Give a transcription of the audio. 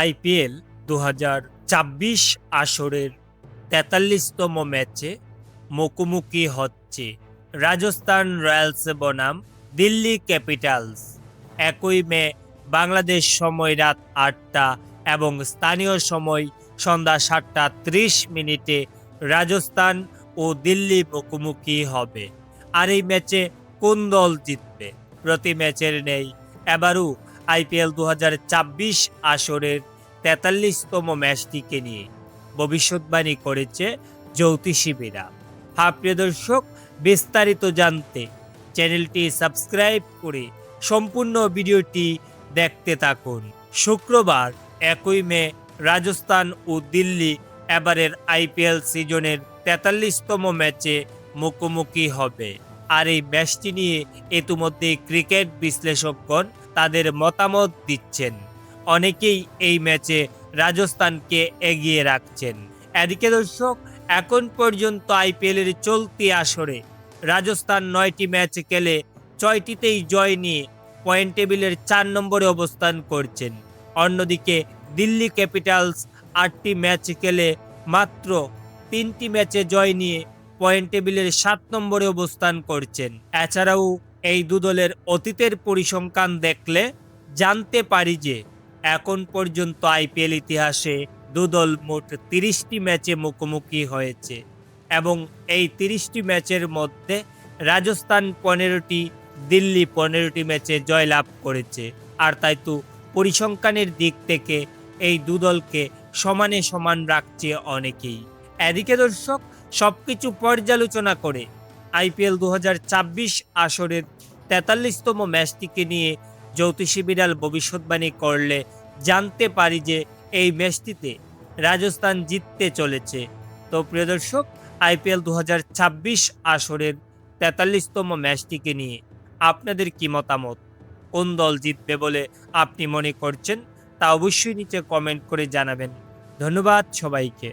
IPL ২০২৪ আসরের ৪৩তম ম্যাচে মুখোমুখি হচ্ছে রাজস্থান রয়্যালস বনাম দিল্লি ক্যাপিটালস। ১ মে বাংলাদেশ সময় রাত ৮টা এবং স্থানীয় সময় সন্ধ্যা ৭টা ৩০ রাজস্থান ও দিল্লি মুখোমুখি হবে। আর এই ম্যাচে কোন দল জিতবে? প্রতি ম্যাচের নেই এবারও আইপিএল ২০২৪ আসরের ৪৩তম ম্যাচটিকে নিয়ে ভবিষ্যৎবাণী করেছে জ্যোতিষীবিরা। প্রিয় দর্শক, বিস্তারিত জানতে চ্যানেলটি সাবস্ক্রাইব করে সম্পূর্ণ ভিডিওটি দেখতে থাকুন। শুক্রবার ১ মে রাজস্থান ও দিল্লি এবারের আইপিএল সিজনের ৪৩তম ম্যাচে মুখোমুখি হবে। আর এই ম্যাচটি নিয়ে ইতিমধ্যে ক্রিকেট বিশ্লেষকগণ তাদের মতামত দিচ্ছেন। অনেকেই এই ম্যাচে রাজস্থানকে এগিয়ে রাখছেন। এদিকে দর্শক, এখন পর্যন্ত আইপিএলের চলতি আসরে রাজস্থান ৯টি ম্যাচ খেলে ৬টিতেই জয় নিয়ে পয়েন্ট টেবিলের ৪ নম্বরে অবস্থান করছেন। অন্যদিকে দিল্লি ক্যাপিটালস ৮টি ম্যাচ খেলে মাত্র ৩টি ম্যাচে জয় নিয়ে পয়েন্ট টেবিলের ৭ নম্বরে অবস্থান করছেন। এছাড়াও এই দু দলের অতীতের পরিসংখ্যান দেখলে জানতে পারি যে এখন পর্যন্ত আইপিএল ইতিহাসে দু দল মোট ৩০টি ম্যাচে মুখোমুখি হয়েছে এবং এই ৩০টি ম্যাচের মধ্যে রাজস্থান ১৫টি, দিল্লি ১৫টি ম্যাচে জয়লাভ করেছে। আর তাই তো পরিসংখ্যানের দিক থেকে এই দু দলকে সমানে সমান রাখছে অনেকেই। এদিকে দর্শক, সবকিছু পর্যালোচনা করে আইপিএল ২০২৪ আসরের ৪৩তম ম্যাচটিকে নিয়ে জ্যোতিষীবিরাল ভবিষ্যৎবাণী করলে জানতে পারি যে এই ম্যাচটিতে রাজস্থান জিততে চলেছে। তো প্রিয় দর্শক, আইপিএল ২০২৪ আসরের ৪৩তম ম্যাচটিকে নিয়ে আপনাদের কি মতামত? কোন দল জিতবে বলে আপনি মনে করছেন তা অবশ্যই নিচে কমেন্ট করে জানাবেন। ধন্যবাদ সবাইকে।